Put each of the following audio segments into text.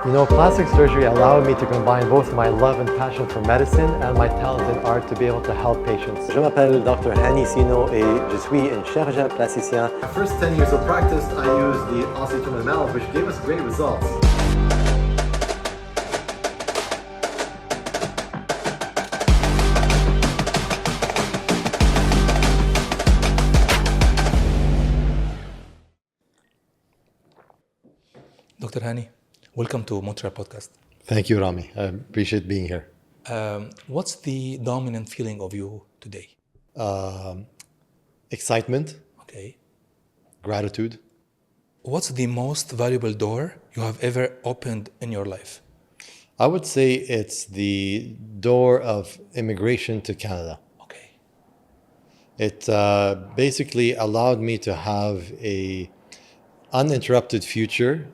You know, plastic surgery allowed me to combine both my love and passion for medicine and my talent in art to be able to help patients. Je m'appelle Dr. Hani Sinno et je suis un chirurgien plasticien. My first 10 years of practice, I used the osteotomy mallet, which gave us great results. Dr. Hani, welcome to Montreal Podcast. Thank you, Rami. I appreciate being here. What's the dominant feeling of you today? Excitement, Okay. gratitude. What's the most valuable door you have ever opened in your life? I would say it's the door of immigration to Canada. Okay. It basically allowed me to have a uninterrupted future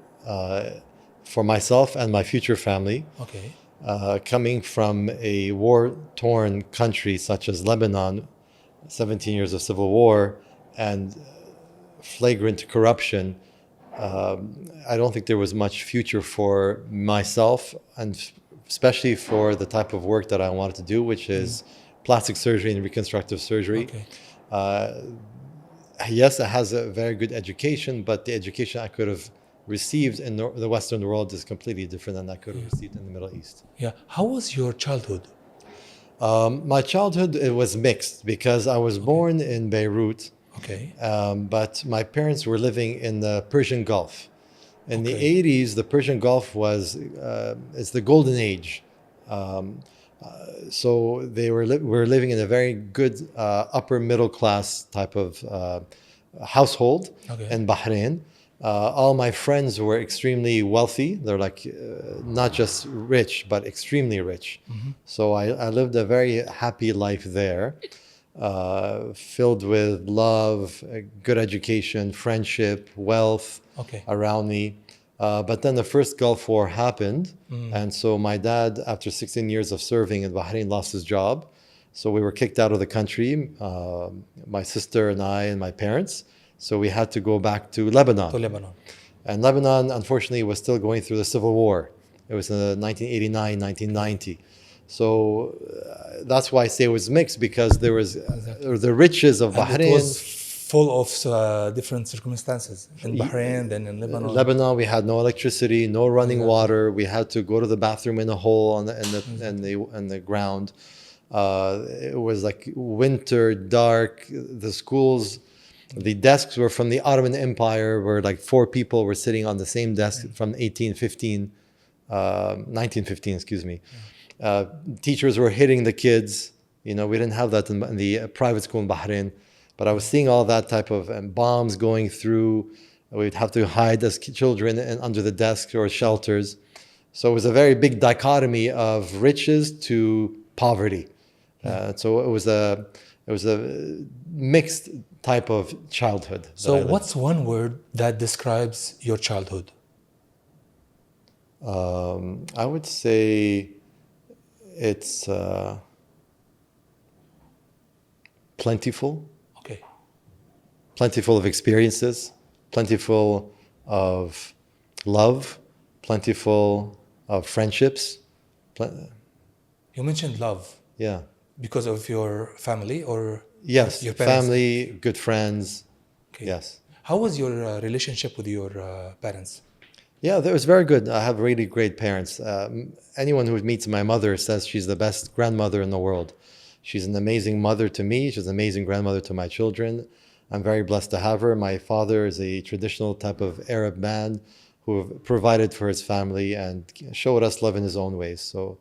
for myself and my future family. Okay. Coming from a war-torn country such as Lebanon, 17 years of civil war, and flagrant corruption, I don't think there was much future for myself, and especially for the type of work that I wanted to do, which is plastic surgery and reconstructive surgery. Okay. Yes, it has a very good education, but the education I could have received in the Western world is completely different than I could have received in the Middle East. Yeah. How was your childhood? My childhood, it was mixed because I was born in Beirut, Okay. but my parents were living in the Persian Gulf. In the Okay. 80s, the Persian Gulf was it's the golden age. So they were living in a very good upper middle class type of household Okay. in Bahrain. All my friends were extremely wealthy. They're like not just rich, but extremely rich. So I lived a very happy life there, filled with love, good education, friendship, wealth Okay. around me. But then the first Gulf War happened. And so my dad, after 16 years of serving in Bahrain, lost his job. So we were kicked out of the country, my sister and I and my parents. So we had to go back to Lebanon. To Lebanon. And Lebanon, unfortunately, was still going through the civil war. It was in 1989, 1990. So that's why I say it was mixed, because there was the riches of And Bahrain. it was full of different circumstances in Bahrain, then in Lebanon. Lebanon, we had no electricity, no running water. We had to go to the bathroom in a hole in the ground. It was like winter, dark. The schools, the desks were from the Ottoman Empire, where like four people were sitting on the same desk from 1915, excuse me. Teachers were hitting the kids. You know, we didn't have that in the private school in Bahrain. But I was seeing all that type of bombs going through. We'd have to hide as children under the desks or shelters. So it was a very big dichotomy of riches to poverty. So it was a mixed type of childhood. So what's one word that describes your childhood? I would say it's plentiful. Okay. Plentiful of experiences, plentiful of love, plentiful of friendships. You mentioned love Yeah. because of your family or Yes. your parents? Family, good friends. Okay. Yes. How was your relationship with your parents? Yeah, that was very good. I have really great parents. Anyone who meets my mother says she's the best grandmother in the world. She's an amazing mother to me. She's an amazing grandmother to my children. I'm very blessed to have her. My father is a traditional type of Arab man who provided for his family and showed us love in his own ways. So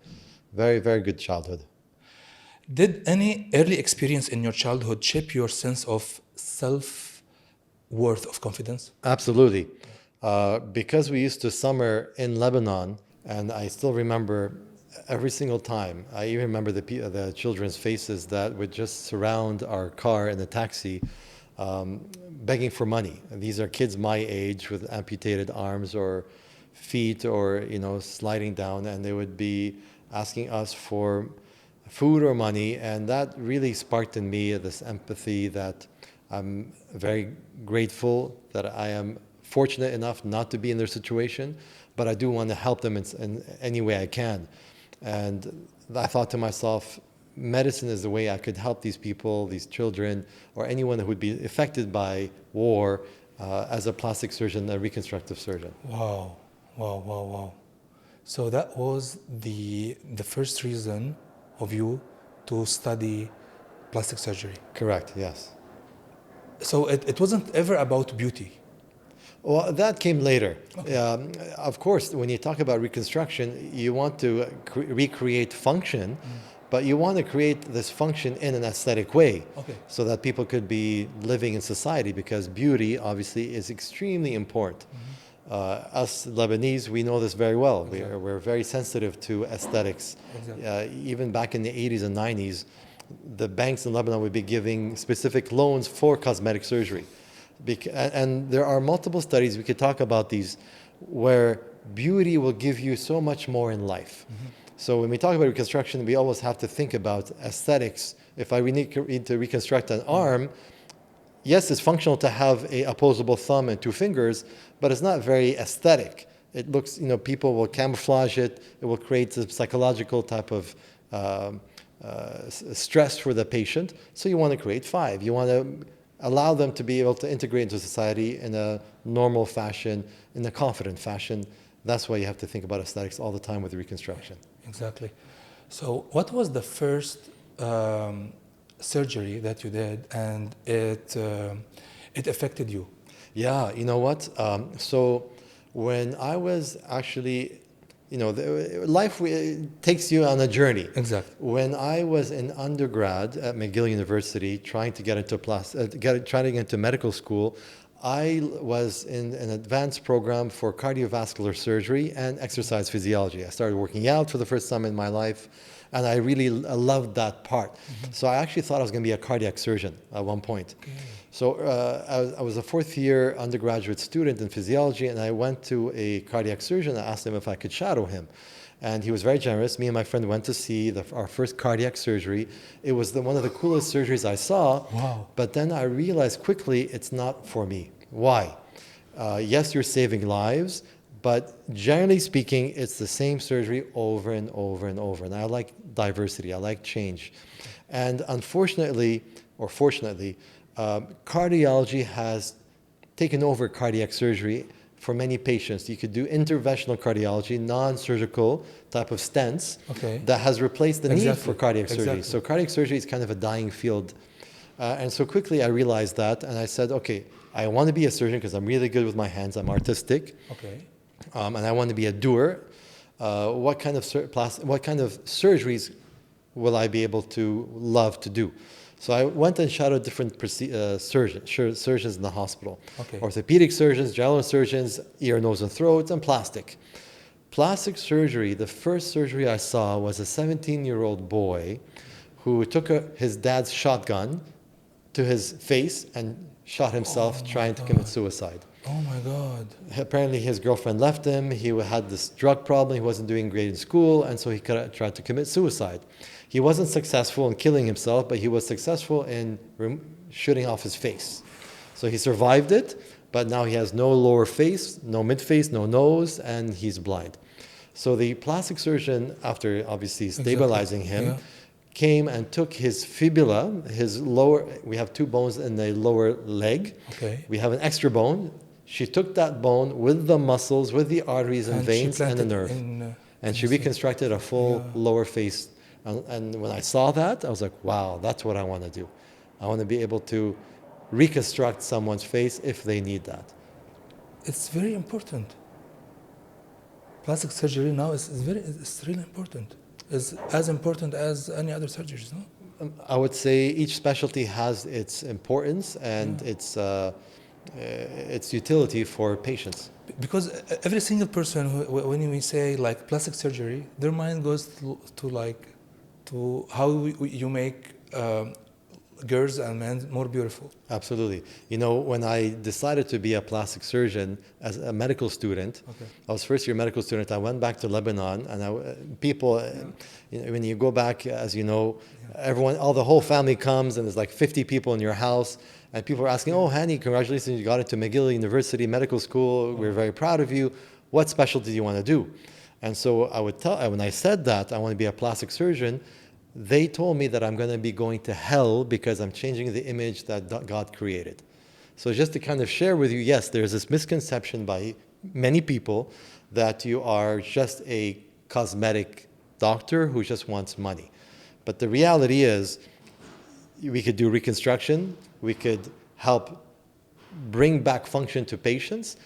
very, very good childhood. Did any early experience in your childhood shape your sense of self-worth, of confidence? Absolutely. Because we used to summer in Lebanon, and I still remember every single time. I even remember the children's faces that would just surround our car in the taxi, begging for money. And these are kids my age with amputated arms or feet, or sliding down, and they would be asking us for food or money, and that really sparked in me this empathy that I'm very grateful that I am fortunate enough not to be in their situation, but I do want to help them in any way I can. And I thought to myself, medicine is the way I could help these people, these children, or anyone who would be affected by war as a plastic surgeon, a reconstructive surgeon. Wow, wow, wow, wow. So that was the first reason of you to study plastic surgery. Correct, yes. So it wasn't ever about beauty. Well, that came later. Okay. Of course, when you talk about reconstruction, you want to recreate function, but you want to create this function in an aesthetic way Okay. so that people could be living in society, because beauty obviously is extremely important. Us Lebanese, we know this very well. Exactly. We're very sensitive to aesthetics. Exactly. Even back in the 80s and 90s, the banks in Lebanon would be giving specific loans for cosmetic surgery. And there are multiple studies, we could talk about these, where beauty will give you so much more in life. So when we talk about reconstruction, we always have to think about aesthetics. If I need to reconstruct an arm, yes, it's functional to have a opposable thumb and two fingers, but it's not very aesthetic. It looks, people will camouflage it. It will create a psychological type of stress for the patient. So you want to create five. You want to allow them to be able to integrate into society in a normal fashion, in a confident fashion. That's why you have to think about aesthetics all the time with reconstruction. Exactly. So what was the first surgery that you did, and it affected you? Yeah, you know what? So when I was actually, life takes you on a journey. Exactly. When I was in undergrad at McGill University, trying to get into trying to get into medical school, I was in an advanced program for cardiovascular surgery and exercise physiology. I started working out for the first time in my life, and I really loved that part. So I actually thought I was going to be a cardiac surgeon at one point. Okay. So I was a fourth year undergraduate student in physiology, and I went to a cardiac surgeon. I asked him if I could shadow him. And he was very generous. Me and my friend went to see our first cardiac surgery. It was one of the coolest surgeries I saw. Wow. But then I realized quickly it's not for me. Why? Yes, you're saving lives, but generally speaking, it's the same surgery over and over and over. And I like diversity. I like change. And unfortunately, or fortunately, cardiology has taken over cardiac surgery for many patients. You could do interventional cardiology, non-surgical type of stents, Okay. that has replaced the need for cardiac surgery. Exactly. So cardiac surgery is kind of a dying field. And so quickly I realized that, and I said, okay, I want to be a surgeon because I'm really good with my hands. I'm artistic, Okay. and I want to be a doer. What kind of surgeries will I be able to love to do? So I went and shadowed different surgeons in the hospital. Okay. Orthopedic surgeons, general surgeons, ear, nose, and throat, and plastic. Plastic surgery, the first surgery I saw was a 17-year-old boy who took his dad's shotgun to his face and shot himself trying to commit suicide. Oh my God. Apparently his girlfriend left him. He had this drug problem. He wasn't doing great in school, and so he tried to commit suicide. He wasn't successful in killing himself, but he was successful in shooting off his face. So he survived it, but now he has no lower face, no mid-face, no nose, and he's blind. So the plastic surgeon, after obviously stabilizing him, came and took his fibula, his lower, we have two bones in the lower leg. Okay. We have an extra bone. She took that bone with the muscles, with the arteries and veins and the nerve. And she reconstructed a full lower face. And when I saw that, I was like, wow, that's what I want to do. I want to be able to reconstruct someone's face if they need that. It's very important. Plastic surgery now is really important. It's as important as any other surgeries, no? I would say each specialty has its importance and its utility for patients. Because every single person, when we say like plastic surgery, their mind goes to how you make girls and men more beautiful. Absolutely. You know, when I decided to be a plastic surgeon as a medical student, Okay. I was first year medical student. I went back to Lebanon, and people, you know, when you go back, as you know, everyone, all the whole family comes, and there's like 50 people in your house, and people are asking, "Oh, Hani, congratulations, you got into McGill University Medical School. We're very proud of you. What specialty do you want to do?" And so I would tell, when I said that I want to be a plastic surgeon, they told me that I'm going to be going to hell because I'm changing the image that God created. So just to kind of share with you, yes, there's this misconception by many people that you are just a cosmetic doctor who just wants money. But the reality is, we could do reconstruction, we could help bring back function to patients,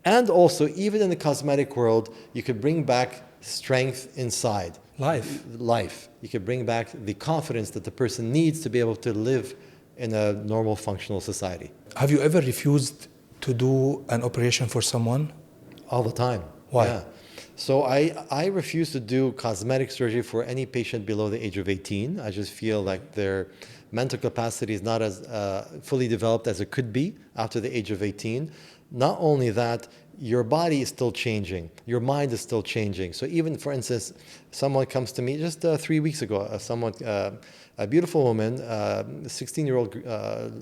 and also, even in the cosmetic world, you could bring back strength inside. Life. Life. You could bring back the confidence that the person needs to be able to live in a normal functional society. Have you ever refused to do an operation for someone? All the time. Why? Yeah. So I refuse to do cosmetic surgery for any patient below the age of 18. I just feel like their mental capacity is not as fully developed as it could be after the age of 18. Not only that, your body is still changing. Your mind is still changing. So even, for instance, someone comes to me just 3 weeks ago, a beautiful woman, a 16-year-old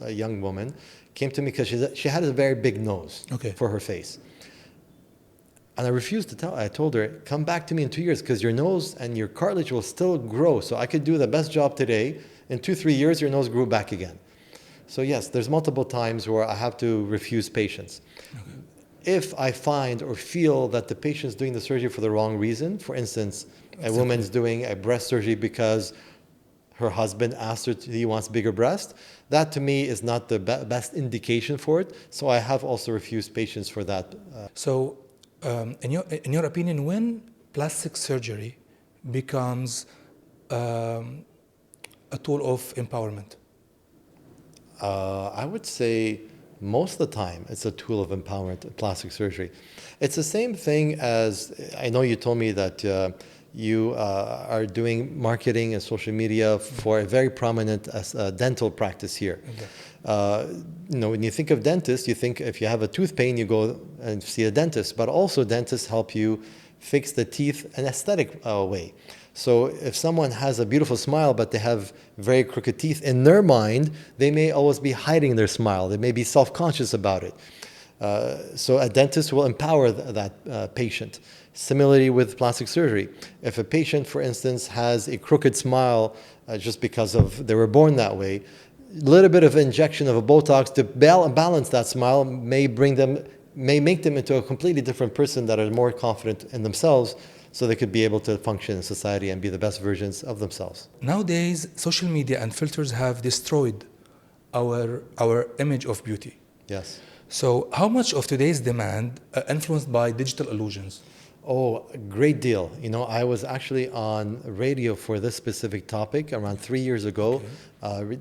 a young woman, came to me because she had a very big nose Okay. for her face. And I refused to tell. I told her, come back to me in 2 years because your nose and your cartilage will still grow. So I could do the best job today. In 2, 3 years, your nose grew back again. So yes, there's multiple times where I have to refuse patients. If I find or feel that the patient's doing the surgery for the wrong reason, for instance, a woman's doing a breast surgery because her husband asked her he wants bigger breast, that to me is not the best indication for it. So I have also refused patients for that. So, in your opinion, when plastic surgery becomes a tool of empowerment? I would say most of the time it's a tool of empowerment, plastic surgery. It's the same thing as, I know you told me that you are doing marketing and social media for a very prominent dental practice here. Okay. When you think of dentists, you think if you have a tooth pain, you go and see a dentist. But also dentists help you fix the teeth an aesthetic way. So if someone has a beautiful smile, but they have very crooked teeth, in their mind, they may always be hiding their smile. They may be self-conscious about it. So a dentist will empower that patient. Similarly with plastic surgery. If a patient, for instance, has a crooked smile just because of they were born that way, a little bit of injection of a Botox to balance that smile may make them into a completely different person that are more confident in themselves, so they could be able to function in society and be the best versions of themselves. Nowadays, social media and filters have destroyed our image of beauty. Yes. So, how much of today's demand influenced by digital illusions? Oh, a great deal. I was actually on radio for this specific topic around 3 years ago,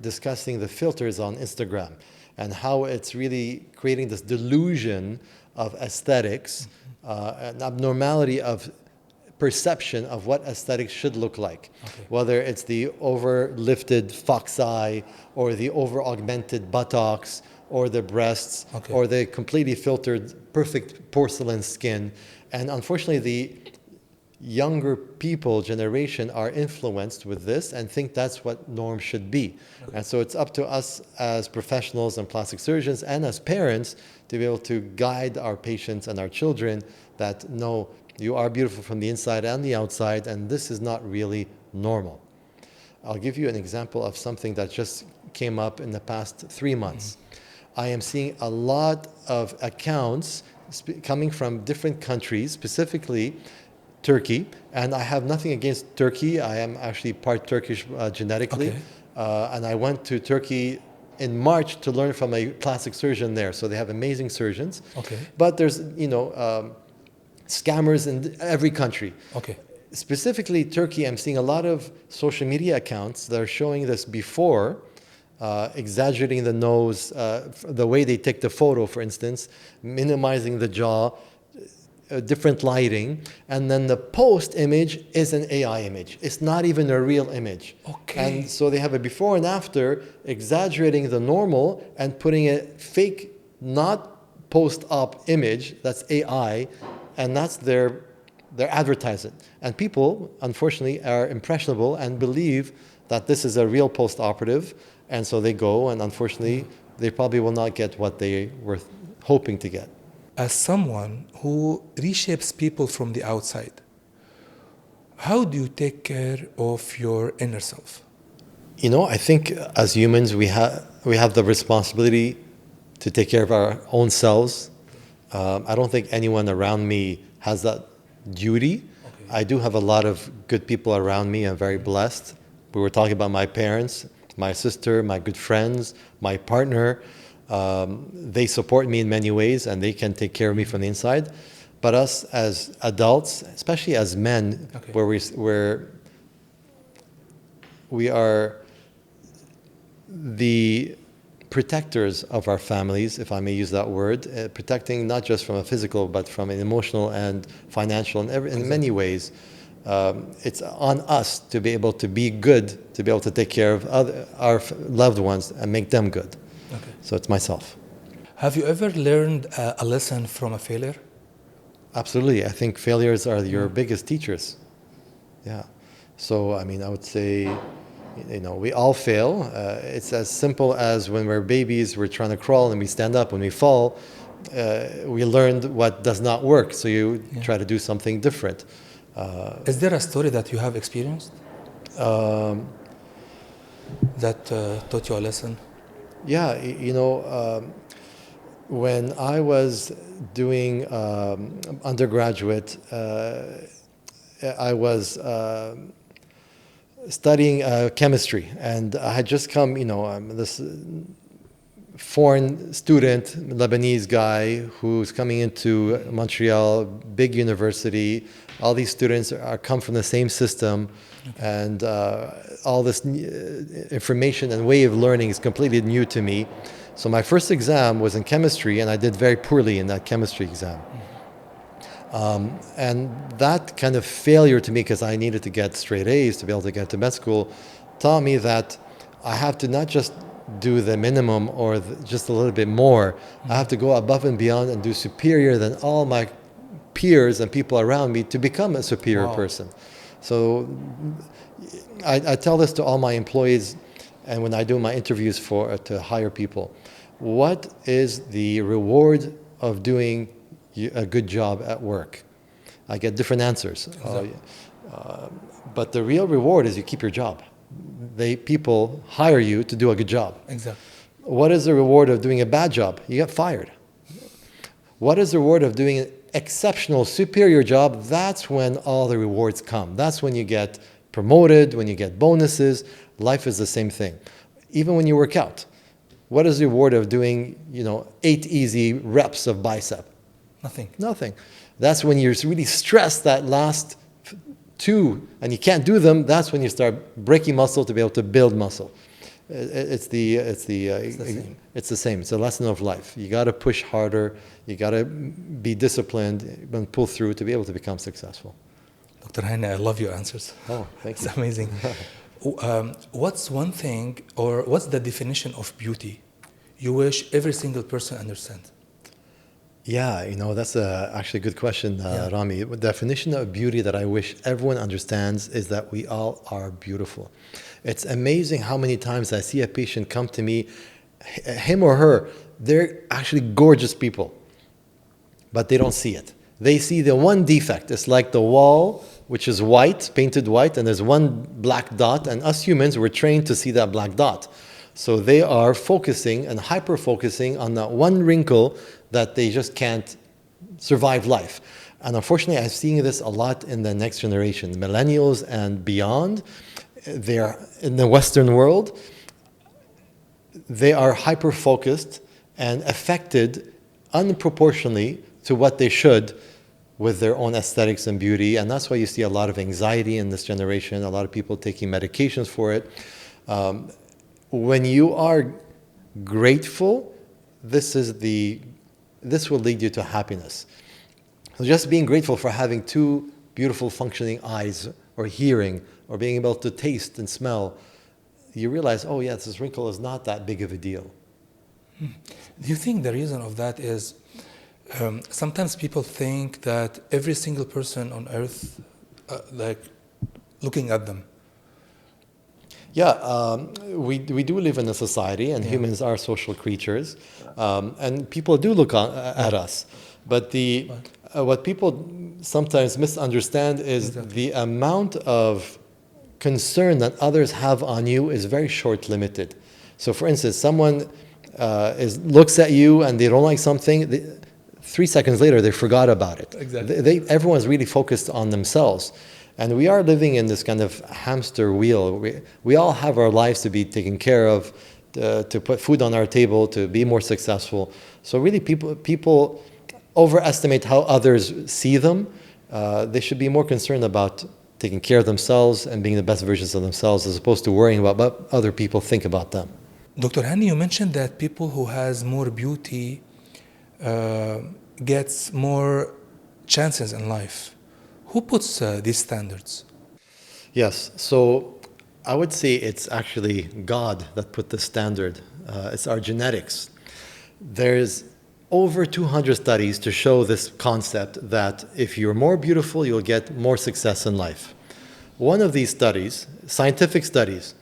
discussing the filters on Instagram and how it's really creating this delusion of aesthetics, an abnormality of perception of what aesthetics should look like. Okay. Whether it's the over-lifted fox eye or the over-augmented buttocks or the breasts, Okay. or the completely filtered, perfect porcelain skin. And unfortunately, the younger people generation are influenced with this and think that's what norm should be. And so it's up to us as professionals and plastic surgeons and as parents to be able to guide our patients and our children that no, you are beautiful from the inside and the outside, and this is not really normal. I'll give you an example of something that just came up in the past 3 months. I am seeing a lot of accounts coming from different countries, specifically Turkey, and I have nothing against Turkey. I am actually part Turkish genetically, Okay. And I went to Turkey in March to learn from a plastic surgeon there. So they have amazing surgeons. Okay. But there's, scammers in every country. Okay. Specifically Turkey, I'm seeing a lot of social media accounts that are showing this before, exaggerating the nose, the way they take the photo, for instance, minimizing the jaw, different lighting, and then the post image is an AI image. It's not even a real image. Okay. And so they have a before and after, exaggerating the normal and putting a fake, not post-op image that's AI, and that's their advertising. And people, unfortunately, are impressionable and believe that this is a real post-operative, and so they go, and unfortunately, they probably will not get what they were hoping to get. As someone who reshapes people from the outside, how do you take care of your inner self? You know, I think as humans, we have the responsibility to take care of our own selves. I don't think anyone around me has that duty. Okay. I do have a lot of good people around me. I'm very blessed. We were talking about my parents, my sister, my good friends, my partner. They support me in many ways, and they can take care of me from the inside. But us as adults, especially as men, Okay. where we are the protectors of our families, if I may use that word, protecting not just from a physical, but from an emotional and financial, and in many ways. It's on us to be able to be good, to be able to take care of our loved ones and make them good. Okay. So it's myself. Have you ever learned a lesson from a failure? Absolutely. I think failures are your biggest teachers. Yeah. So, I mean, I would say, we all fail. It's as simple as when we're babies, we're trying to crawl and we stand up. When we fall, we learned what does not work. So you try to do something different. Is there a story that you have experienced that taught you a lesson? Yeah, when I was doing undergraduate, I was studying chemistry, and I had just come, I'm this foreign student, Lebanese guy who's coming into Montreal, big university. All these students come from the same system, and all this information and way of learning is completely new to me. So my first exam was in chemistry, and I did very poorly in that chemistry exam. And that kind of failure to me, because I needed to get straight A's to be able to get to med school, taught me that I have to not just do the minimum or just a little bit more. I have to go above and beyond and do superior than all my peers and people around me to become a superior Wow. person. So I tell this to all my employees, and when I do my interviews to hire people, what is the reward of doing a good job at work? I get different answers. Exactly. But the real reward is you keep your job. People hire you to do a good job. Exactly. What is the reward of doing a bad job? You get fired. What is the reward of doing an exceptional, superior job? That's when all the rewards come. That's when you get promoted, when you get bonuses. Life is the same thing. Even when you work out, what is the reward of doing, 8 easy reps of bicep? Nothing. Nothing. That's when you're really stressed that last 2 and you can't do them. That's when you start breaking muscle to be able to build muscle. It's the same. It's a lesson of life. You got to push harder. You got to be disciplined and pull through to be able to become successful. Dr. Hani, I love your answers. Oh, thank you. It's amazing. What's one thing, or what's the definition of beauty you wish every single person understands? Yeah, that's actually a good question, Rami. The definition of beauty that I wish everyone understands is that we all are beautiful. It's amazing how many times I see a patient come to me, him or her, they're actually gorgeous people, but they don't see it. They see the one defect. It's like the wall, which is white, painted white, and there's one black dot, and us humans, we're trained to see that black dot. So they are focusing and hyper-focusing on that one wrinkle that they just can't survive life. And unfortunately, I'm seeing this a lot in the next generation, millennials and beyond. They're in the Western world. They are hyper-focused and affected unproportionally to what they should with their own aesthetics and beauty. And that's why you see a lot of anxiety in this generation, a lot of people taking medications for it. When you are grateful, this will lead you to happiness. So just being grateful for having two beautiful functioning eyes, or hearing, or being able to taste and smell, you realize, oh yes, this wrinkle is not that big of a deal. Do you think the reason of that is sometimes people think that every single person on earth, like looking at them, Yeah, we do live in a society, and yeah, humans are social creatures, and people do look at us. But But- what people sometimes misunderstand is Exactly. the amount of concern that others have on you is very short limited. So, for instance, someone looks at you and they don't like something. 3 seconds later, they forgot about it. Exactly. Everyone's really focused on themselves. And we are living in this kind of hamster wheel. We all have our lives to be taken care of, to put food on our table, to be more successful. So really, people overestimate how others see them. They should be more concerned about taking care of themselves and being the best versions of themselves, as opposed to worrying about what other people think about them. Dr. Hani, you mentioned that people who has more beauty uh, gets more chances in life. Who puts these standards? Yes, so I would say it's actually God that put the standard. It's our genetics. There's over 200 studies to show this concept that if you're more beautiful, you'll get more success in life. One of these studies, scientific studies,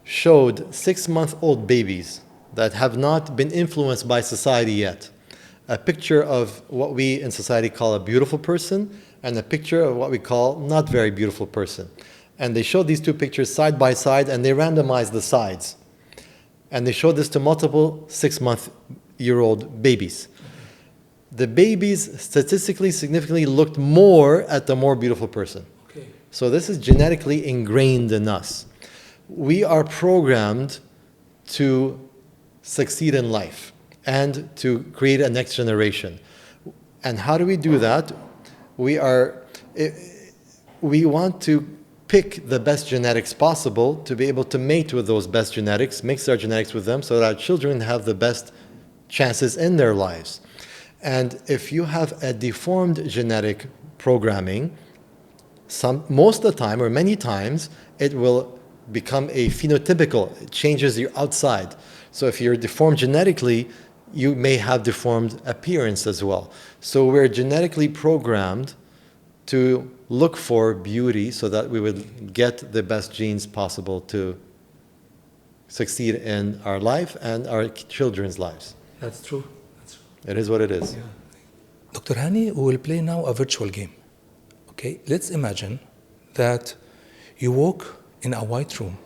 showed 6-month-old babies that have not been influenced by society yet a picture of what we in society call a beautiful person and a picture of what we call not very beautiful person. And they showed these two pictures side by side, and they randomized the sides. And they showed this to multiple 6-month-year-old babies. The babies statistically significantly looked more at the more beautiful person. Okay. So this is genetically ingrained in us. We are programmed to succeed in life and to create a next generation. And how do we do that? We want to pick the best genetics possible to be able to mate with those best genetics, mix our genetics with them, so that our children have the best chances in their lives. And if you have a deformed genetic programming, most of the time, or many times, it will become a phenotypical. It changes your outside. So if you're deformed genetically, you may have deformed appearance as well. So we're genetically programmed to look for beauty so that we would get the best genes possible to succeed in our life and our children's lives. That's true. That's true. It is what it is. Yeah. Dr. Hani, we will play now a virtual game. Okay, let's imagine that you walk in a white room.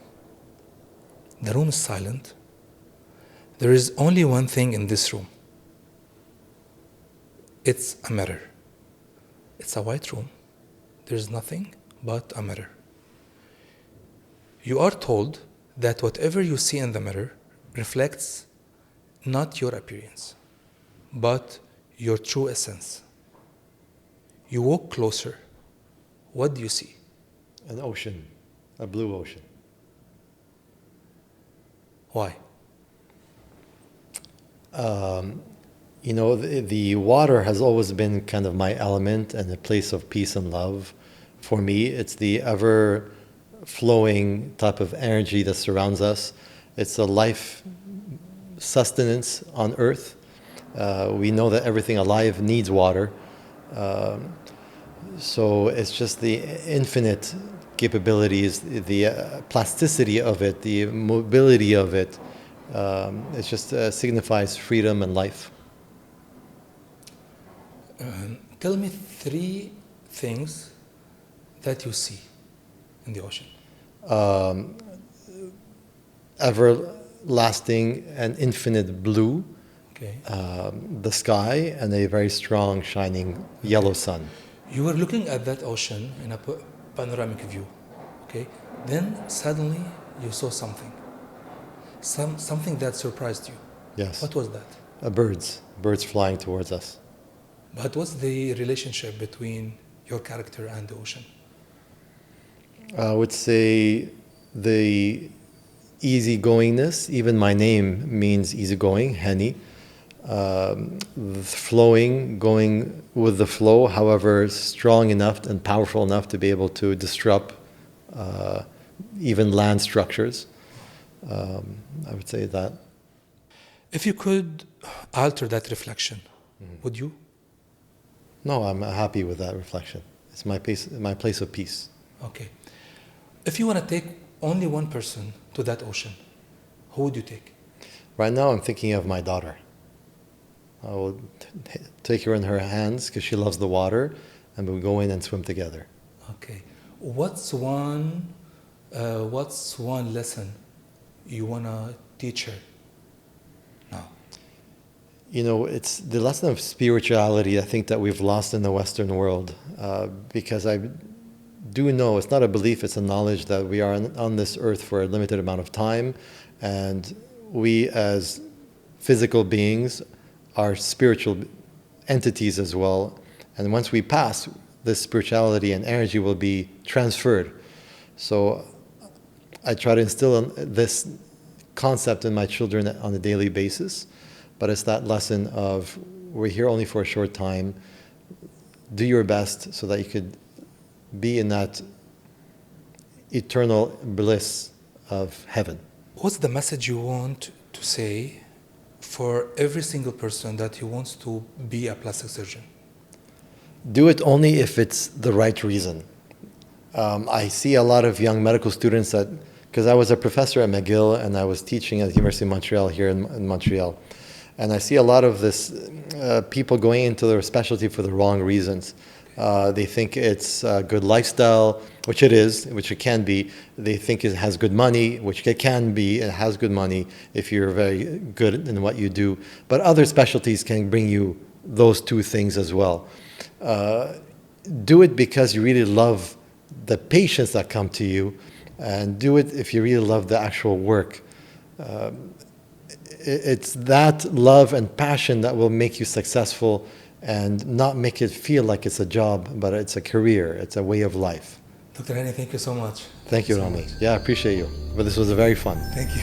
The room is silent. There is only one thing in this room. It's a mirror. It's a white room. There's nothing but a mirror. You are told that whatever you see in the mirror reflects not your appearance, but your true essence. You walk closer. What do you see? An ocean, a blue ocean. Why? The water has always been kind of my element and a place of peace and love. For me, it's the ever flowing type of energy that surrounds us. It's a life sustenance on earth. We know that everything alive needs water. So it's just the infinite capabilities, the plasticity of it, the mobility of it. It just signifies freedom and life. Tell me three things that you see in the ocean. Everlasting and infinite blue, Okay. the sky, and a very strong, shining yellow sun. You were looking at that ocean in a panoramic view. Okay. Then suddenly you saw something. Something that surprised you. Yes, What was that? birds flying towards us. But what's the relationship between your character and the ocean? I would say the easygoingness. Even my name means easygoing, Hani. flowing, going with the flow, however strong enough and powerful enough to be able to disrupt uh, even land structures. I would say that. If you could alter that reflection, would you? No, I'm happy with that reflection. It's my place of peace. Okay. If you want to take only one person to that ocean, who would you take? Right now, I'm thinking of my daughter. I will take her in her hands because she loves the water, and we'll go in and swim together. Okay. What's one lesson you wanna teach her now? You know, it's the lesson of spirituality, I think, that we've lost in the Western world, because I do know it's not a belief, it's a knowledge that we are on this earth for a limited amount of time, and we as physical beings are spiritual entities as well. And once we pass, this spirituality and energy will be transferred. So I try to instill this concept in my children on a daily basis, but it's that lesson of we're here only for a short time. Do your best so that you could be in that eternal bliss of heaven. What's the message you want to say for every single person that he wants to be a plastic surgeon? Do it only if it's the right reason. I see a lot of young medical students that, because I was a professor at McGill and I was teaching at the University of Montreal here in Montreal, and I see a lot of this people going into their specialty for the wrong reasons. They think it's a good lifestyle, which it is, which it can be. They think it has good money, which it can be. It has good money if you're very good in what you do. But other specialties can bring you those two things as well. Do it because you really love the patients that come to you, and do it if you really love the actual work. It's that love and passion that will make you successful and not make it feel like it's a job, but it's a career, it's a way of life. Dr. Hani, thank you so much. Thank you, so Rami. much. Yeah, I appreciate you. But this was very fun. Thank you.